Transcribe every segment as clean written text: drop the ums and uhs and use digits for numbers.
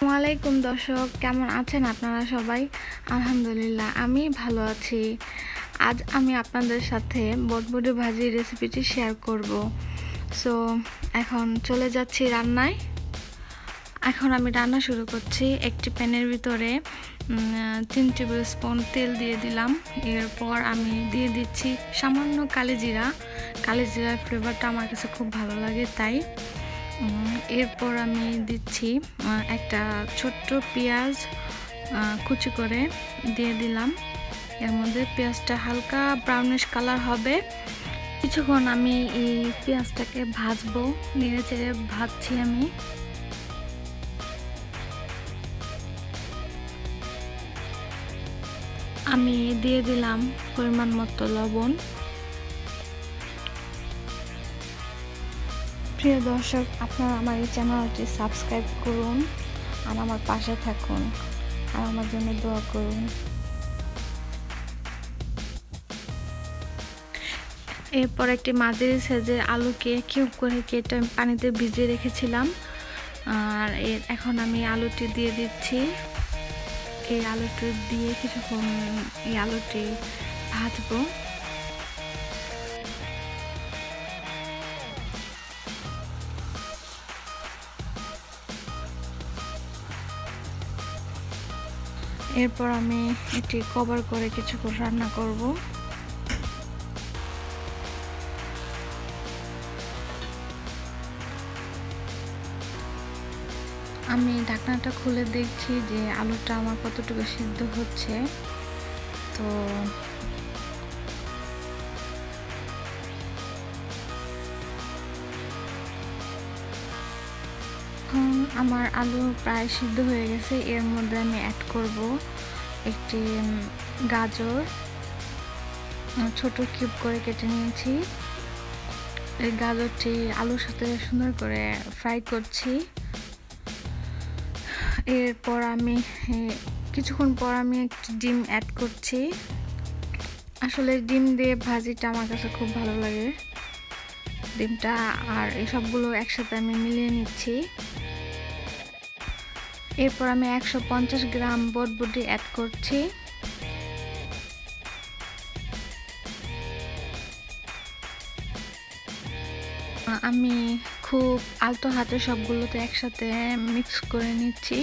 ওয়ালাইকুম দর্শক, কেমন আছেন আপনারা সবাই? আলহামদুলিল্লাহ, আমি ভালো আছি। আজ আমি আপনাদের সাথে বটবটি ভাজির রেসিপিটি শেয়ার করব। সো এখন চলে যাচ্ছি রান্নায়। এখন আমি রান্না শুরু করছি। একটি প্যানের ভিতরে 3 টেবিল স্পুন তেল দিয়ে দিলাম। এরপর আমি দিয়ে দিচ্ছি সামান্য কালিজিরার ফ্লেভারটা আমার কাছে খুব ভালো লাগে, তাই এরপর আমি দিচ্ছি একটা ছোট্ট পেঁয়াজ কুচি করে দিয়ে দিলাম। এর মধ্যে পেঁয়াজটা হালকা ব্রাউনিশ কালার হবে। কিছুক্ষণ আমি এই পেঁয়াজটাকে ভাজবো, নেড়ে চেড়ে ভাজছি আমি দিয়ে দিলাম পরিমাণ মতো লবণ। প্রিয় দর্শক, আপনারা আমার এই চ্যানেলটি সাবস্ক্রাইব করুন আর আমার পাশে থাকুন আর আমার জন্য দোয়া করুন। এরপর একটি মাঝারি সাইজের আলুকে কিউব করে কেটে পানিতে ভিজিয়ে রেখেছিলাম, আর এখন আমি আলুটি দিয়ে দিচ্ছি। এই আলুটি দিয়ে কিছুক্ষণ এই আলুটি ভাজবো। এরপর আমি এটি কভার করে কিছুক্ষণ রান্না করব। আমি ঢাকনাটা খুলে দেখছি যে আলুটা আমার কতটুকু সিদ্ধ হচ্ছে। তো আমার আলু প্রায় সিদ্ধ হয়ে গেছে। এর মধ্যে আমি অ্যাড করব একটি গাজর, ছোট কিউব করে কেটে নিয়েছি। এই গাজরটি আলুর সাথে সুন্দর করে ফ্রাই করছি। এরপর আমি কিছুক্ষণ পর আমি একটি ডিম অ্যাড করছি। আসলে ডিম দিয়ে ভাজিটা আমার কাছে খুব ভালো লাগে। ডিমটা আর এই সবগুলো একসাথে আমি মিলিয়ে নিচ্ছি। এরপর আমি 150 গ্রাম বটবটি অ্যাড করছি। আমি খুব আলতো হাতে সবগুলোতে একসাথে মিক্স করে নিচ্ছি।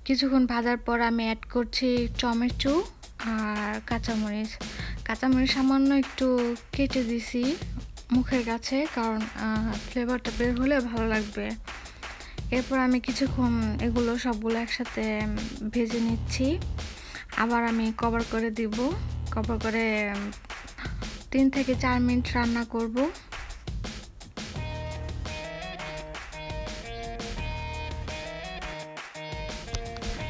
কিছুক্ষণ ভাজার পর আমি অ্যাড করছি টমেটো আর কাঁচামরিচ সামান্য একটু কেটে দিছি মুখের কাছে, কারণ ফ্লেভারটা বের হলে ভালো লাগবে। এরপর আমি কিছুক্ষণ এগুলো সবগুলো একসাথে ভেজে নিচ্ছি। আবার আমি কভার করে দিব। কভার করে 3 থেকে 4 মিনিট রান্না করব।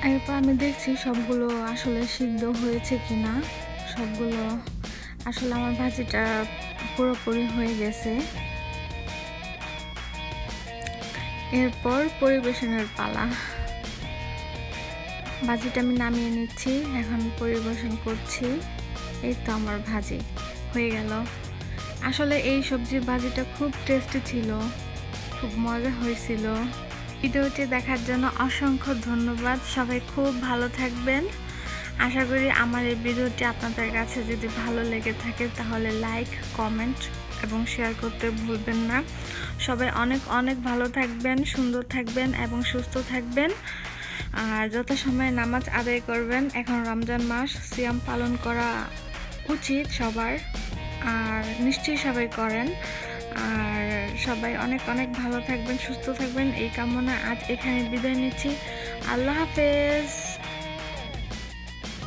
এরপর আমি দেখছি সবগুলো আসলে সিদ্ধ হয়েছে কিনা। সবগুলো আসলে আমার ভাজিটা পুরোপুরি হয়ে গেছে। এরপর পরিবেশনের পালা। ভাজিটা আমি নামিয়ে নিচ্ছি, এখন পরিবেশন করছি। এই তো আমার ভাজি হয়ে গেল। আসলে এই সবজির ভাজিটা খুব টেস্টি ছিল, খুব মজা হয়েছিল। ভিডিওটি দেখার জন্য অসংখ্য ধন্যবাদ। সবাই খুব ভালো থাকবেন। আশা করি আমার এই ভিডিওটি আপনাদের কাছে যদি ভালো লেগে থাকে তাহলে লাইক, কমেন্ট এবং শেয়ার করতে ভুলবেন না। সবাই অনেক অনেক ভালো থাকবেন, সুন্দর থাকবেন এবং সুস্থ থাকবেন। আর যথাসময়ে নামাজ আদায় করবেন। এখন রমজান মাস, সিয়াম পালন করা উচিত সবার, আর নিশ্চয়ই সবাই করেন। আর সবাই অনেক অনেক ভালো থাকবেন, সুস্থ থাকবেন এই কামনা আজ এখানে বিদায় নিচ্ছি। আল্লাহ হাফেজ।